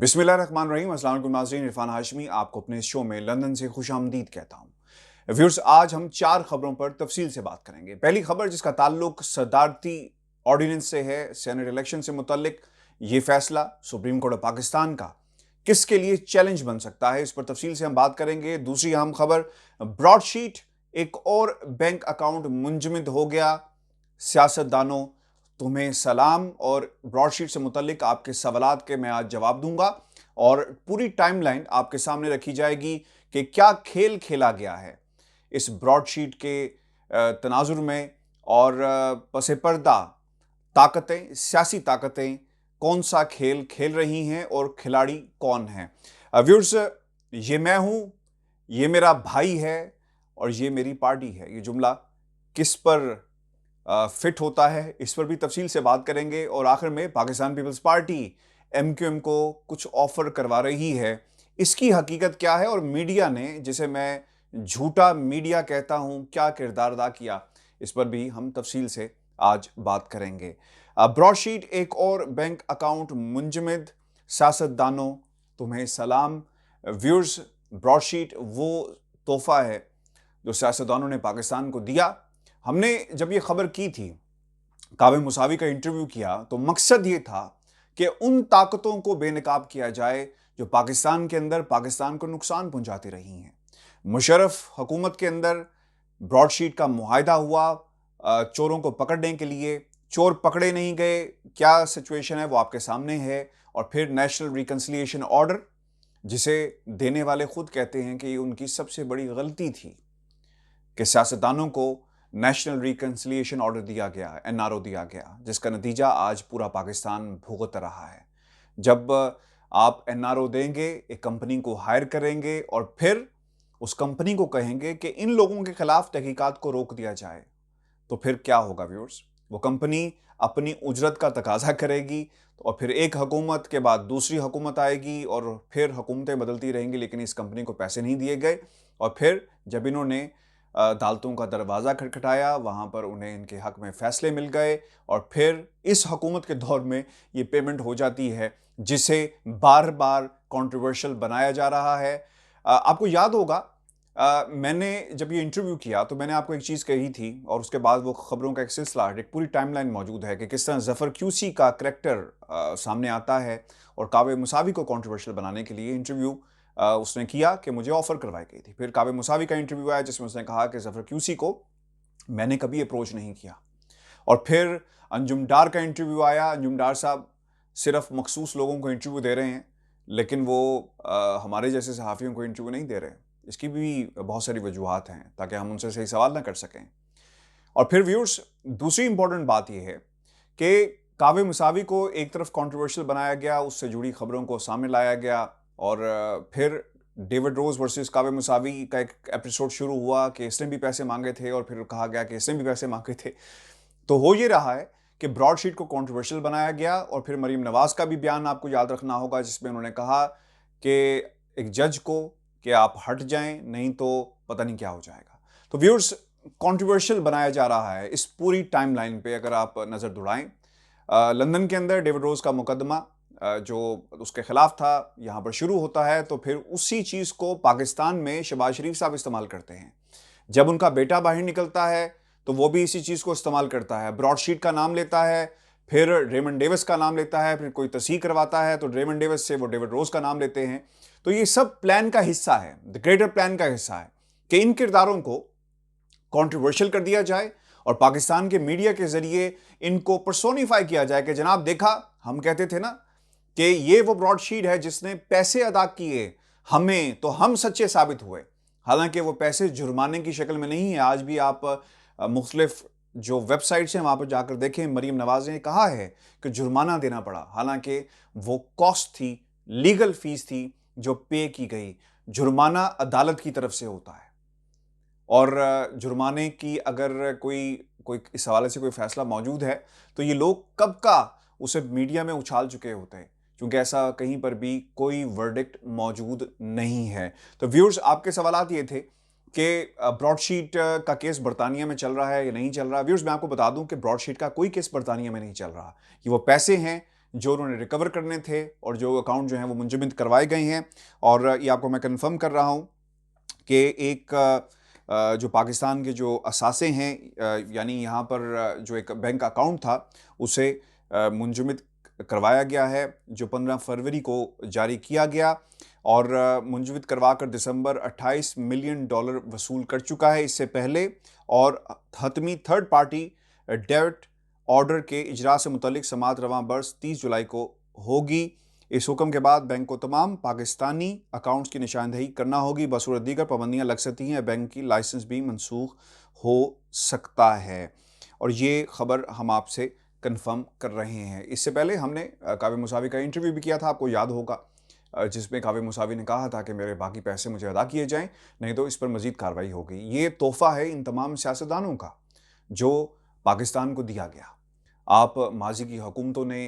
बिस्मिल्लाहिर्रहमानिर्रहीम। अस्सलाम वालेकुम नाज़रीन, इरफान हाशमी आपको अपने शो में लंदन से खुशामदीद कहता हूँ। व्यूअर्स, आज हम 4 खबरों पर तफसील से बात करेंगे। पहली खबर जिसका ताल्लुक सदारती ऑर्डिनेंस से है, सेनेट इलेक्शन से मुतल्लिक ये फैसला सुप्रीम कोर्ट ऑफ पाकिस्तान का किसके लिए चैलेंज बन सकता है, इस पर तफसील से हम बात करेंगे। दूसरी अहम खबर, ब्रॉडशीट एक और बैंक अकाउंट मुंजमद हो गया। सियासतदानों तुम्हें सलाम, और ब्रॉडशीट से मुतल्लिक आपके सवालात के मैं आज जवाब दूंगा और पूरी टाइमलाइन आपके सामने रखी जाएगी कि क्या खेल खेला गया है इस ब्रॉडशीट के तनाजुर में, और पसे पर्दा ताकतें, सियासी ताकतें कौन सा खेल खेल रही हैं और खिलाड़ी कौन हैं। व्यूअर्स, ये मैं हूं, ये मेरा भाई है और ये मेरी पार्टी है, ये जुमला किस पर फिट होता है, इस पर भी तफसील से बात करेंगे। और आखिर में पाकिस्तान पीपल्स पार्टी एमक्यूएम को कुछ ऑफर करवा रही है, इसकी हकीकत क्या है और मीडिया ने, जिसे मैं झूठा मीडिया कहता हूं, क्या किरदार अदा किया, इस पर भी हम तफसील से आज बात करेंगे। ब्रॉडशीट एक और बैंक अकाउंट मुंजमद, सियासतदानों तुम्हें सलाम। व्यूअर्स, ब्रॉडशीट वो तोहफा है जो सियासतदानों ने पाकिस्तान को दिया। हमने जब ये खबर की थी, कावे मुसावी का इंटरव्यू किया, तो मकसद ये था कि उन ताकतों को बेनकाब किया जाए जो पाकिस्तान के अंदर पाकिस्तान को नुकसान पहुंचाती रही हैं। मुशर्रफ हुकूमत के अंदर ब्रॉडशीट का मुआहदा हुआ चोरों को पकड़ने के लिए। चोर पकड़े नहीं गए, क्या सिचुएशन है वो आपके सामने है। और फिर नेशनल रिकंसिलिएशन ऑर्डर, जिसे देने वाले खुद कहते हैं कि ये उनकी सबसे बड़ी गलती थी कि सियासतदानों को नेशनल रिकंसिलिएशन ऑर्डर दिया गया, एनआरओ दिया गया, जिसका नतीजा आज पूरा पाकिस्तान भुगत रहा है। जब आप एनआरओ देंगे, एक कंपनी को हायर करेंगे और फिर उस कंपनी को कहेंगे कि इन लोगों के खिलाफ तहकीकात को रोक दिया जाए, तो फिर क्या होगा व्यूअर्स? वो कंपनी अपनी उजरत का तकाजा करेगी और फिर एक हुकूमत के बाद दूसरी हुकूमत आएगी और फिर हुकूमतें बदलती रहेंगी, लेकिन इस कंपनी को पैसे नहीं दिए गए। और फिर जब इन्होंने अदालतों का दरवाज़ा खटखटाया, वहाँ पर उन्हें इनके हक में फैसले मिल गए और फिर इस हुकूमत के दौर में ये पेमेंट हो जाती है, जिसे बार बार कंट्रोवर्शियल बनाया जा रहा है। आपको याद होगा, मैंने जब ये इंटरव्यू किया तो मैंने आपको एक चीज़ कही थी और उसके बाद वो खबरों का एक सिलसिला, एक पूरी टाइमलाइन मौजूद है कि किस तरह जफ़र क्यूसी का करैक्टर सामने आता है और कावे मुसावी को कंट्रोवर्शियल बनाने के लिए इंटरव्यू उसने किया कि मुझे ऑफर करवाई गई थी। फिर कावे मुसावी का इंटरव्यू आया जिसमें उसने कहा कि जफ़र क्यूसी को मैंने कभी अप्रोच नहीं किया। और फिर अंजुम डार का इंटरव्यू आया। अंजुम डार साहब सिर्फ मखसूस लोगों को इंटरव्यू दे रहे हैं, लेकिन वो हमारे जैसे सहाफ़ियों को इंटरव्यू नहीं दे रहे। इसकी भी बहुत सारी वजूहात हैं ताकि हम उनसे सही सवाल ना कर सकें। और फिर व्यूअर्स, दूसरी इंपॉर्टेंट बात यह है कि कावे मुसावी को एक तरफ कंट्रोवर्शियल बनाया गया, उससे जुड़ी खबरों को सामने लाया गया और फिर डेविड रोज वर्सेस कावे मुसावी का एक एपिसोड शुरू हुआ कि इसने भी पैसे मांगे थे और फिर कहा गया कि इसने भी पैसे मांगे थे। तो हो ये रहा है कि ब्रॉडशीट को कंट्रोवर्शियल बनाया गया। और फिर मरीम नवाज का भी बयान आपको याद रखना होगा, जिसमें उन्होंने कहा कि एक जज को कि आप हट जाएं, नहीं तो पता नहीं क्या हो जाएगा। तो व्यूअर्स, कंट्रोवर्शियल बनाया जा रहा है इस पूरी टाइमलाइन पे। अगर आप नज़र दौड़ाएं, लंदन के अंदर डेविड रोज का मुकदमा जो उसके खिलाफ था, यहाँ पर शुरू होता है, तो फिर उसी चीज़ को पाकिस्तान में शहबाज शरीफ साहब इस्तेमाल करते हैं। जब उनका बेटा बाहर निकलता है तो वो भी इसी चीज़ को इस्तेमाल करता है, ब्रॉडशीट का नाम लेता है, फिर रेमंड डेविस का नाम लेता है, फिर कोई तस्हीह करवाता है तो रेमंड डेविस से वो डेविड रोज का नाम लेते हैं। तो ये सब प्लान का हिस्सा है, द ग्रेटर प्लान का हिस्सा है कि इन किरदारों को कंट्रोवर्शियल कर दिया जाए और पाकिस्तान के मीडिया के जरिए इनको पर्सोनिफाई किया जाए कि जनाब देखा, हम कहते थे ना कि ये वो ब्रॉडशीट है जिसने पैसे अदा किए हमें, तो हम सच्चे साबित हुए। हालांकि वो पैसे जुर्माने की शक्ल में नहीं है। आज भी आप मुख्तलिफ जो वेबसाइट्स हैं वहां पर जाकर देखें, मरीम नवाज ने कहा है कि जुर्माना देना पड़ा, हालांकि वो कॉस्ट थी, लीगल फीस थी जो पे की गई। जुर्माना अदालत की तरफ से होता है और जुर्माने की अगर कोई कोई इस हवाले से कोई फैसला मौजूद है तो ये लोग कब का उसे मीडिया में उछाल चुके होते हैं, क्योंकि ऐसा कहीं पर भी कोई वर्डिक्ट मौजूद नहीं है। तो व्यूअर्स, आपके सवालात ये थे कि ब्रॉडशीट का केस बरतानिया में चल रहा है या नहीं चल रहा। व्यूअर्स, मैं आपको बता दूं कि ब्रॉडशीट का कोई केस बरतानिया में नहीं चल रहा। ये वो पैसे हैं जो उन्होंने रिकवर करने थे और जो अकाउंट जो हैं वो मुंजमद करवाए गए हैं। और ये आपको मैं कन्फर्म कर रहा हूँ कि एक जो पाकिस्तान के जो असासे हैं, यानी यहाँ पर जो एक बैंक अकाउंट था उसे मुंजमद करवाया गया है, जो 15 फरवरी को जारी किया गया। और मुंजमद करवाकर दिसंबर 28 मिलियन डॉलर वसूल कर चुका है इससे पहले। और हतमी थर्ड पार्टी डेब्ट ऑर्डर के इजरा से मुतल्लिक समात रवां बर्स 30 जुलाई को होगी। इस हुक्म के बाद बैंक को तमाम पाकिस्तानी अकाउंट्स की निशानदेही करना होगी। बसूरत दीगर पाबंदियां लग सकती हैं, बैंक की लाइसेंस भी मनसूख हो सकता है। और ये खबर हम आपसे कंफर्म कर रहे हैं। इससे पहले हमने काव्य मुसावी का इंटरव्यू भी किया था, आपको याद होगा, जिसमें काव्य मुसावी ने कहा था कि मेरे बाकी पैसे मुझे अदा किए जाएं, नहीं तो इस पर मजीद कार्रवाई होगी। ये तोहफा है इन तमाम सियासतदानों का जो पाकिस्तान को दिया गया। आप माजी की हुकूमतों ने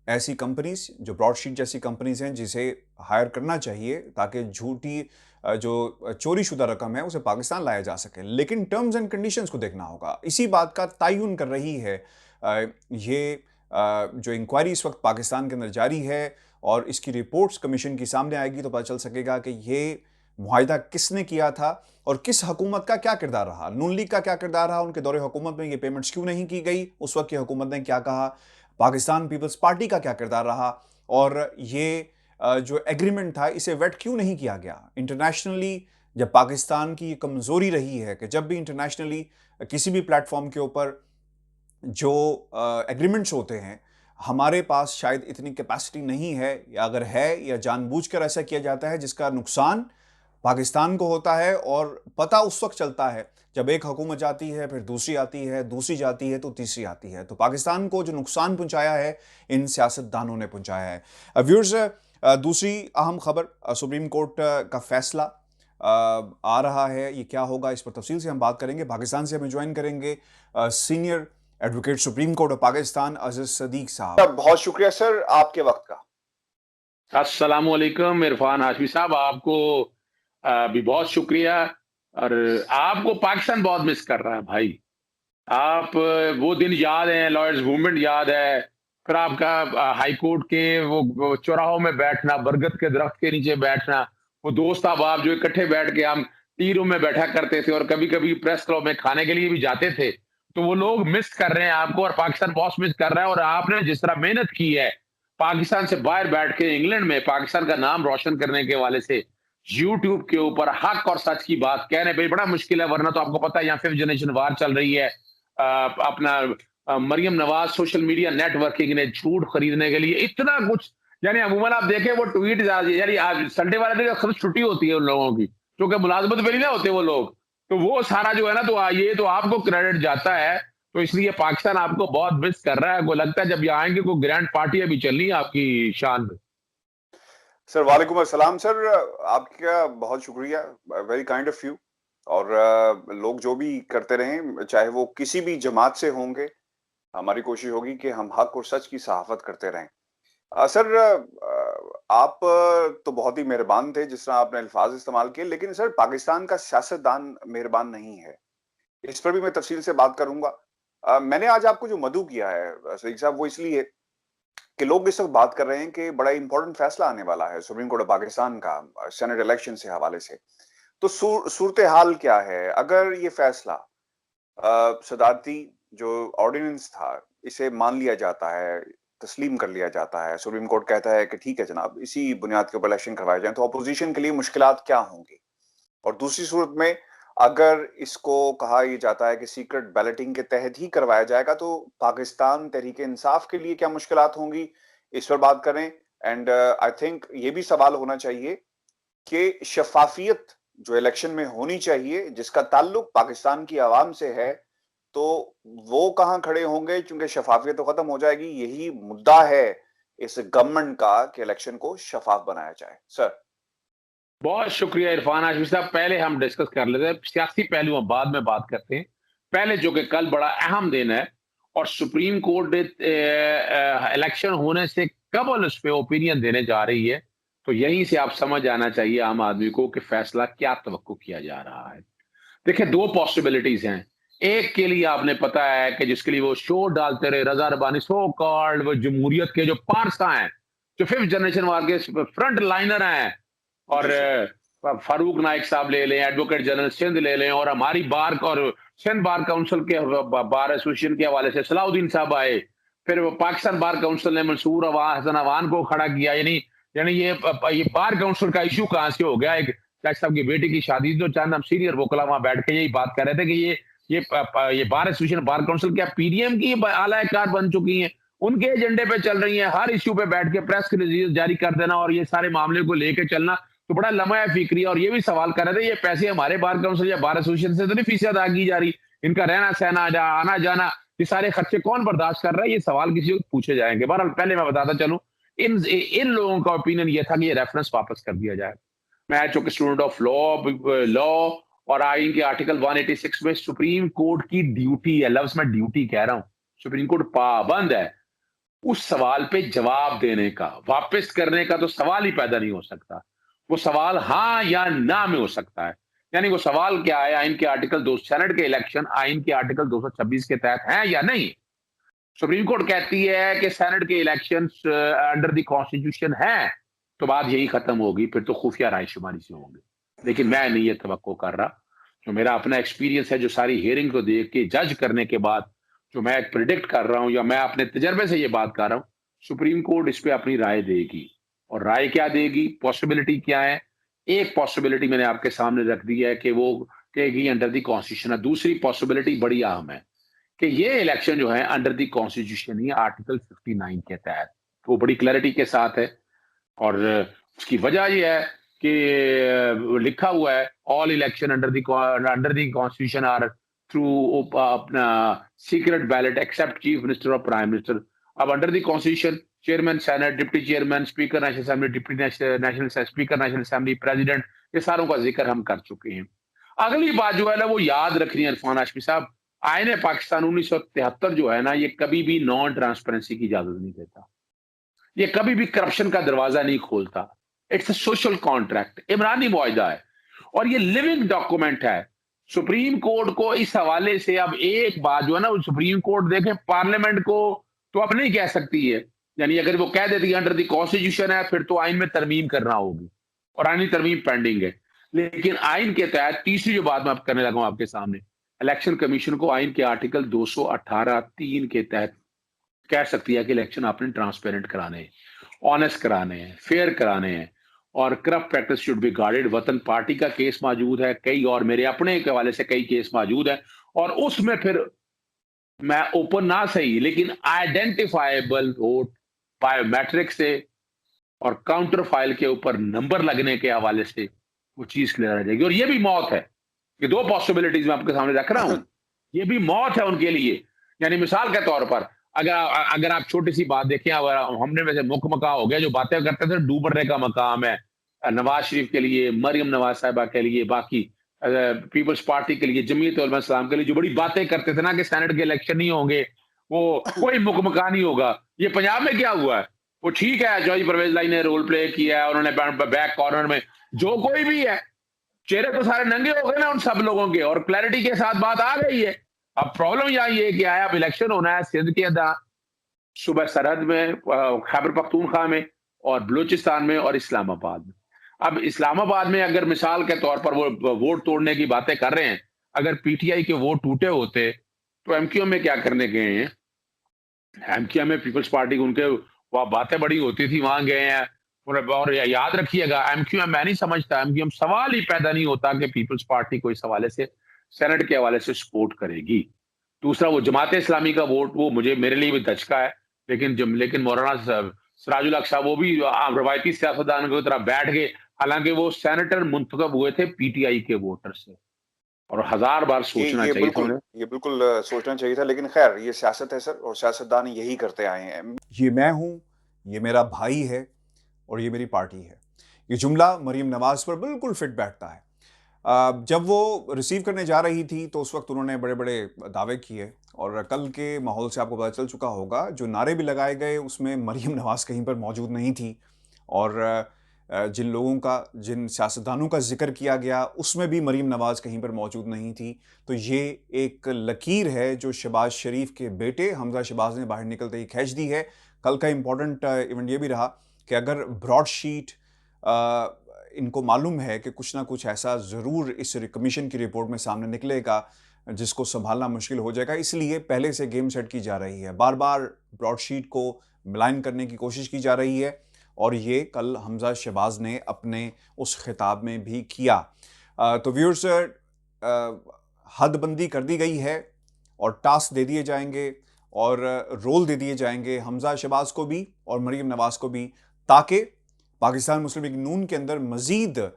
ऐसी कंपनीज जो ब्रॉडशीट जैसी कंपनीज हैं जिसे हायर करना चाहिए ताकि झूठी जो चोरी शुदा रकम है उसे पाकिस्तान लाया जा सके, लेकिन टर्म्स एंड कंडीशंस को देखना होगा। इसी बात का तयन कर रही है ये जो इंक्वायरी इस वक्त पाकिस्तान के अंदर जारी है, और इसकी रिपोर्ट्स कमीशन की सामने आएगी तो पता चल सकेगा कि ये मुआहिदा किसने किया था और किस हुकूमत का क्या किरदार रहा, नून लीग का क्या किरदार रहा, उनके दौरे हुकूमत में ये पेमेंट्स क्यों नहीं की गई, उस वक्त की हुकूमत ने क्या कहा, पाकिस्तान पीपल्स पार्टी का क्या किरदार रहा, और ये जो एग्रीमेंट था इसे वेट क्यों नहीं किया गया इंटरनेशनली। जब पाकिस्तान की कमज़ोरी रही है कि जब भी इंटरनेशनली किसी भी प्लेटफॉर्म के ऊपर जो एग्रीमेंट्स होते हैं, हमारे पास शायद इतनी कैपेसिटी नहीं है, या अगर है या जानबूझकर ऐसा किया जाता है जिसका नुकसान पाकिस्तान को होता है। और पता उस वक्त चलता है जब एक हुकूमत जाती है, फिर दूसरी आती है, दूसरी जाती है तो तीसरी आती है। तो पाकिस्तान को जो नुकसान पहुंचाया है इन सियासतदानों ने पहुंचाया है। व्यूअर्स, दूसरी अहम खबर, सुप्रीम कोर्ट का फैसला आ रहा है, ये क्या होगा इस पर तफसील से हम बात करेंगे। पाकिस्तान से हमें ज्वाइन करेंगे senior advocate Supreme Court of Pakistan Aziz Sadiq sahab. बहुत शुक्रिया सर आपके वक्त का। अस्सलामुअलैकुम इरफान हाशमी साहब, आपको भी बहुत शुक्रिया। और आपको पाकिस्तान बहुत मिस कर रहा है भाई। आप वो दिन याद है, लॉयर्स मूवमेंट याद है, फिर आपका हाई कोर्ट के वो चौराहों में बैठना, बरगद के दरख्त के नीचे बैठना, वो दोस्त आप जो इकट्ठे बैठ के हम टी रूम में बैठा करते थे और कभी कभी प्रेस क्लब में खाने के लिए भी जाते थे। तो वो लोग मिस कर रहे हैं आपको, और पाकिस्तान बहुत मिस कर रहा है। और आपने जिस तरह मेहनत की है पाकिस्तान से बाहर बैठ के इंग्लैंड में पाकिस्तान का नाम रोशन करने के वाले से यूट्यूब के ऊपर हक और सच की बात कहने पे बड़ा मुश्किल है, वरना तो आपको पता है यहाँ 5th जनरेशन वार चल रही है। अपना Maryam Nawaz social media networking ने झूठ खरीदने के लिए इतना कुछ, यानी अमूमन आप देखें वो ट्वीट, यानी आज संडे वाले दिन सब छुट्टी होती है उन लोगों की क्योंकि मुलाजमत पे नहीं ना होते वो लोग। तो वो सारा जो है ना, तो ये तो आपको क्रेडिट जाता है। तो इसलिए पाकिस्तान आपको बहुत मिस कर रहा है। को लगता है जब यहाँ आएंगे कोई ग्रैंड पार्टी अभी चल रही है आपकी शान में। सर वालेकुम अस्सलाम सर, आपका बहुत शुक्रिया, वेरी काइंड ऑफ यू। और लोग जो भी करते रहें, चाहे वो किसी भी जमात से होंगे, हमारी कोशिश होगी कि हम हक और सच की सहाफत करते रहें। सर, आप तो बहुत ही मेहरबान थे जिस तरह आपने अल्फाज इस्तेमाल किए, लेकिन सर पाकिस्तान का सियासतदान मेहरबान नहीं है, इस पर भी मैं तफसील से बात करूंगा। मैंने आज आपको जो मदऊ किया है सईद साहब, वो इसलिए कि लोग इस वक्त बात कर रहे हैं कि बड़ा इंपॉर्टेंट फैसला आने वाला है सुप्रीम कोर्ट ऑफ पाकिस्तान का सेनेट इलेक्शन से हवाले से। तो सूरत हाल क्या है अगर ये फैसला सदारती जो ऑर्डिनेंस था इसे मान लिया जाता है, तस्लीम कर लिया जाता है, सुप्रीम कोर्ट कहता है कि ठीक है जनाब इसी बुनियाद के ऊपर इलेक्शन करवाए जाए, तो अपोजिशन के लिए मुश्किलात क्या होंगी? और दूसरी सूरत में अगर इसको कहा यह जाता है कि सीक्रेट बैलेटिंग के तहत ही करवाया जाएगा, तो पाकिस्तान तहरीक इंसाफ के लिए क्या मुश्किलात होंगी, इस पर बात करें। एंड आई थिंक ये भी सवाल होना चाहिए कि शफाफियत जो इलेक्शन में होनी चाहिए जिसका ताल्लुक पाकिस्तान की आवाम से है, तो वो कहां खड़े होंगे, क्योंकि शफाफियत तो खत्म हो जाएगी। यही मुद्दा है इस गवर्नमेंट का कि इलेक्शन को शफाफ बनाया जाए। सर बहुत शुक्रिया इरफान हाशमी साहब। पहले हम डिस्कस कर लेते हैं सियासी पहलू, हम बाद में बात करते हैं। पहले जो कि कल बड़ा अहम दिन है और सुप्रीम कोर्ट इलेक्शन होने से कबल उस पर ओपिनियन देने जा रही है, तो यहीं से आप समझ आना चाहिए आम आदमी को कि फैसला क्या तवक्को किया जा रहा है। देखिए, दो पॉसिबिलिटीज हैं। एक के लिए आपने पता है कि जिसके लिए वो शो डालते रहे रजा रबानी, सो कॉल्ड वो जमहूरियत के जो पारसा हैं, जो फिफ्थ जनरेशन वार के फ्रंट लाइनर हैं, और फारूक नाइक साहब ले लें, एडवोकेट जनरल सिंध ले लें, और हमारी बार और सिंध बार काउंसिल के बार एसोसिएशन के हवाले से सलाउद्दीन साहब आए। फिर वो पाकिस्तान बार काउंसिल ने मंसूर हसन अवान को खड़ा किया। यानी यानी ये बार काउंसिल का इशू कहाँ से हो गया? एक जज साहब की बेटी की शादी, तो चंद हम सीनियर वोकला वहां बैठ के यही बात कर रहे थे कि ये बार एसोसिएशन बार काउंसिल क्या पीडीएम की आला कार बन चुकी हैं? उनके एजेंडे पे चल रही है, हर इश्यू पे बैठ के प्रेस रिलीज जारी कर देना और ये सारे मामले को लेके चलना, तो बड़ा लम्हा है फिक्री। और ये भी सवाल कर रहे थे, ये पैसे हमारे बार काउंसिल या बार एसोसिएशन से तो नहीं फीस अदा की जा रही? इनका रहना सहना आना जाना, ये सारे खर्चे कौन बर्दाश्त कर रहा है? ये सवाल किसी को पूछे जाएंगे। बहरहाल पहले मैं बताता चलूं, इन इन लोगों का ओपिनियन ये था कि ये रेफरेंस वापस कर दिया जाए। मैं चूंकि स्टूडेंट ऑफ लॉ और आइन के आर्टिकल 186 में सुप्रीम कोर्ट की ड्यूटी है, लफ्ज मैं ड्यूटी कह रहा हूं, सुप्रीम कोर्ट पाबंद है उस सवाल पे जवाब देने का। वापस करने का तो सवाल ही पैदा नहीं हो सकता। वो सवाल हाँ या ना में हो सकता है। यानी वो सवाल क्या है, आइन के आर्टिकल 2 सेनेट के इलेक्शन आइन के आर्टिकल 226 के तहत हैं या नहीं? सुप्रीम कोर्ट कहती है कि सेनेट के इलेक्शन अंडर द कॉन्स्टिट्यूशन है, तो बात यही खत्म होगी, फिर तो खुफिया रायशुमारी से होंगे। लेकिन मैं नहीं ये तवक्को कर रहा। जो मेरा अपना एक्सपीरियंस है, जो सारी हियरिंग को देख के जज करने के बाद जो मैं प्रिडिक्ट कर रहा हूं या मैं अपने तजर्बे से ये बात कर रहा हूं, सुप्रीम कोर्ट इस पे अपनी राय देगी। और राय क्या देगी, पॉसिबिलिटी क्या है? एक पॉसिबिलिटी मैंने आपके सामने रख दी है कि वो कहेगी अंडर द कॉन्स्टिट्यूशन है। दूसरी पॉसिबिलिटी बड़ी अहम है कि ये इलेक्शन जो है under the constitution he article 59 के तहत, वो बड़ी क्लैरिटी के साथ है। और उसकी वजह यह है कि लिखा हुआ है all election under the constitution are through अपना secret ballot except chief minister और प्राइम मिनिस्टर। अब under the constitution chairman senate, deputy chairman, speaker national assembly, deputy national speaker national assembly, president, ये सारों का जिक्र हम कर चुके हैं। अगली बात जो है ना वो याद रखनी है इरफान हाशमी साहब, आईने पाकिस्तान 1973 जो है ना, ये कभी भी नॉन ट्रांसपेरेंसी की इजाजत नहीं देता, ये कभी भी करप्शन का दरवाजा नहीं खोलता। इट्स अ सोशल कॉन्ट्रैक्ट, इमरानी मुआहिदा है और ये लिविंग डॉक्यूमेंट है। सुप्रीम कोर्ट को इस हवाले से अब एक बात जो है ना, सुप्रीम कोर्ट देखे पार्लियामेंट को तो अब नहीं कह सकती है। यानी अगर वो कह देती है अंडर द कॉन्स्टिट्यूशन है, फिर तो आइन में तरमीम करना होगी और आइनी तरमीम पेंडिंग है। लेकिन आइन के तहत तीसरी जो बात मैं करने लगा हूं आपके सामने, इलेक्शन कमीशन को आइन के आर्टिकल 218(3) के तहत कह सकती है कि इलेक्शन आपने ट्रांसपेरेंट कराने हैं, ऑनेस्ट कराने हैं, फेयर कराने हैं और corrupt practice should be guarded. वतन पार्टी का केस मौजूद है, कई और मेरे अपने के हवाले से कई केस मौजूद है, और उसमें फिर मैं ओपन ना सही लेकिन आइडेंटिफाइबल वोट बायोमेट्रिक से और काउंटर फाइल के ऊपर नंबर लगने के हवाले से वो चीज क्लियर आ जाएगी। और ये भी मौत है, ये दो पॉसिबिलिटीज मैं आपके सामने रख रहा हूं, ये भी मौत है उनके लिए। यानी मिसाल के तौर पर अगर अगर आप छोटी सी बात देखें, हमने वैसे मुकमका हो गया, जो बातें करते थे डूबने का मकाम है नवाज शरीफ के लिए, मरियम नवाज साहिबा के लिए, बाकी पीपल्स पार्टी के लिए, जमीयत उलमा इस्लाम के लिए, जो बड़ी बातें करते थे ना कि सेनेट के इलेक्शन नहीं होंगे, वो कोई मुकमका नहीं होगा। ये पंजाब में क्या हुआ है? वो ठीक है, जॉर्ज परवेज लाई ने रोल प्ले किया है, उन्होंने बैक कॉर्नर में जो कोई भी है, चेहरे तो सारे नंगे हो गए ना उन सब लोगों के, और क्लैरिटी के साथ बात आ गई है। अब प्रॉब्लम यहाँ ये कि आया अब इलेक्शन होना है सिंध के अंदर, सुबह सरहद में, खैबर पख्तूनख्वा में और बलूचिस्तान में और इस्लामाबाद में। अब इस्लामाबाद में अगर मिसाल के तौर पर वो वोट तोड़ने की बातें कर रहे हैं, अगर पीटीआई के वोट टूटे होते तो एमक्यूएम में क्या करने गए हैं? एमक्यूएम में पीपल्स पार्टी उनके वहां बातें बड़ी होती थी, वहां गए हैं। और याद रखिएगा, एमक्यूएम मैं नहीं समझता, एमक्यूएम सवाल ही पैदा नहीं होता कि पीपल्स पार्टी को इस हवाले से सेनेट के हवाले से सपोर्ट करेगी। दूसरा, वो जमात इस्लामी का वोट, वो मुझे मेरे लिए भी दचका है, लेकिन मौलाना सिराजुल हक साहब वो भी रवायती सियासतदान की तरह बैठ गए, हालांकि वो सेनेटर मुंतखब हुए थे पीटीआई के वोटर से, और 1000 बार सोचना चाहिए था उन्हें। ये बिल्कुल सोचना चाहिए था, लेकिन खैर ये सियासत है सर, और सियासतदान यही करते आए हैं। ये मैं हूं, ये मेरा भाई है और ये मेरी पार्टी है। ये जुमला मरीम नवाज पर बिल्कुल फिट बैठता है। जब वो रिसीव करने जा रही थी तो उस वक्त उन्होंने बड़े बड़े दावे किए, और कल के माहौल से आपको पता चल चुका होगा, जो नारे भी लगाए गए उसमें मरीम नवाज कहीं पर मौजूद नहीं थी। और जिन लोगों का, जिन सियासतदानों का जिक्र किया गया, उसमें भी मरीम नवाज़ कहीं पर मौजूद नहीं थी। तो ये एक लकीर है जो शहबाज शरीफ के बेटे हमज़ा शहबाज ने बाहर निकलते ही खींच दी है। कल का इम्पोर्टेंट इवेंट ये भी रहा कि अगर ब्रॉडशीट इनको मालूम है कि कुछ ना कुछ ऐसा ज़रूर इस कमीशन की रिपोर्ट में सामने निकलेगा जिसको संभालना मुश्किल हो जाएगा, इसलिए पहले से गेम सेट की जा रही है। बार बार ब्रॉडशीट को मिलान करने की कोशिश की जा रही है और ये कल हमज़ा शहबाज ने अपने उस खिताब में भी किया। तो व्यूअर्स, हदबंदी कर दी गई है और टास्क दे दिए जाएंगे और रोल दे दिए जाएंगे हमज़ा शहबाज को भी और मरीम नवाज़ को भी, ताकि पाकिस्तान मुस्लिम लीग नून के अंदर मज़ीद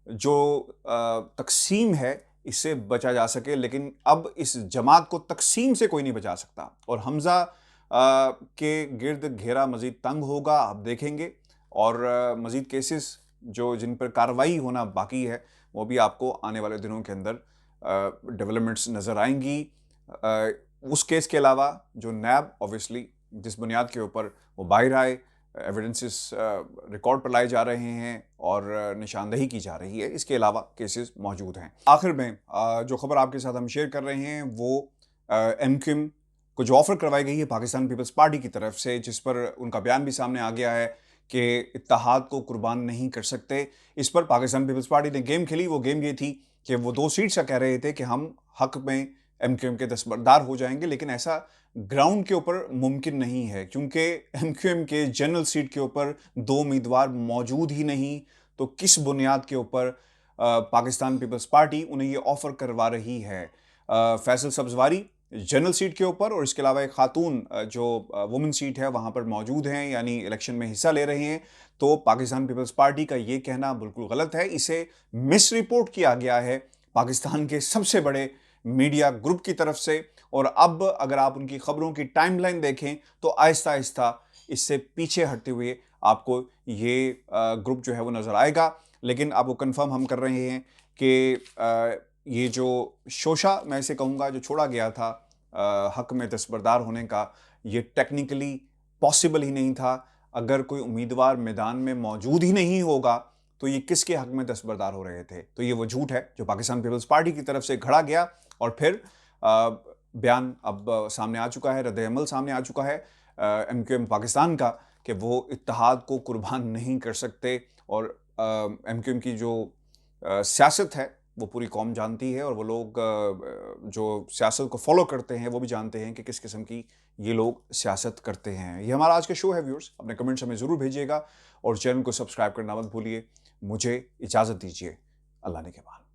जो तकसीम है इससे बचा जा सके। लेकिन अब इस जमात को तकसीम से कोई नहीं बचा सकता और हमज़ा के गिर्द घेरा मज़ीद तंग होगा, आप देखेंगे। और मज़ीद केसेस जो जिन पर कार्रवाई होना बाकी है वो भी आपको आने वाले दिनों के अंदर डेवलपमेंट्स नज़र आएंगी। उस केस के अलावा जो नैब ऑब्वियसली जिस बुनियाद के ऊपर वो बाहर आए, एविडेंसेस रिकॉर्ड पर लाए जा रहे हैं और निशानदही की जा रही है, इसके अलावा केसेस मौजूद हैं। आखिर में जो खबर आपके साथ हम शेयर कर रहे हैं वो एमक्यूएम को जो ऑफर करवाई गई है पाकिस्तान पीपल्स पार्टी की तरफ से, जिस पर उनका बयान भी सामने आ गया है कि इत्तेहाद को कुर्बान नहीं कर सकते। इस पर पाकिस्तान पीपल्स पार्टी ने गेम खेली। वो गेम ये थी कि वो 2 सीट्स का कह रहे थे कि हम हक में एमक्यूएम के दस्तबरदार हो जाएंगे, लेकिन ऐसा ग्राउंड के ऊपर मुमकिन नहीं है क्योंकि एमक्यूएम के जनरल सीट के ऊपर 2 उम्मीदवार मौजूद ही नहीं। तो किस बुनियाद के ऊपर पाकिस्तान पीपल्स पार्टी उन्हें ये ऑफर करवा रही है? फैसल सब्जवारी जनरल सीट के ऊपर और इसके अलावा एक खातून जो वुमेन सीट है वहाँ पर मौजूद हैं, यानी इलेक्शन में हिस्सा ले रहे हैं। तो पाकिस्तान पीपल्स पार्टी का ये कहना बिल्कुल गलत है। इसे मिस रिपोर्ट किया गया है पाकिस्तान के सबसे बड़े मीडिया ग्रुप की तरफ से। और अब अगर आप उनकी खबरों की टाइमलाइन देखें तो आहिस्ता आहिस्ता इससे पीछे हटते हुए आपको ये ग्रुप जो है वो नज़र आएगा। लेकिन आपको कंफर्म हम कर रहे हैं कि ये जो शोशा मैं इसे कहूँगा जो छोड़ा गया था हक में दस्तबरदार होने का, ये टेक्निकली पॉसिबल ही नहीं था। अगर कोई उम्मीदवार मैदान में मौजूद ही नहीं होगा तो ये किसके हक में दस्तबरदार हो रहे थे? तो ये वो झूठ है जो पाकिस्तान पीपल्स पार्टी की तरफ से घड़ा गया और फिर बयान अब सामने आ चुका है, रद्द-ए-अमल सामने आ चुका है एमक्यूएम पाकिस्तान का कि वो इत्तेहाद को कुर्बान नहीं कर सकते। और एमक्यूएम की जो सियासत है वो पूरी कौम जानती है और वो लोग जो सियासत को फॉलो करते हैं वो भी जानते हैं कि किस किस्म की ये लोग सियासत करते हैं। ये हमारा आज का शो है व्यूअर्स, अपने कमेंट्स हमें ज़रूर भेजिएगा और चैनल को सब्सक्राइब करना मत भूलिए। मुझे इजाज़त दीजिए, अल्लाह ने के बाद।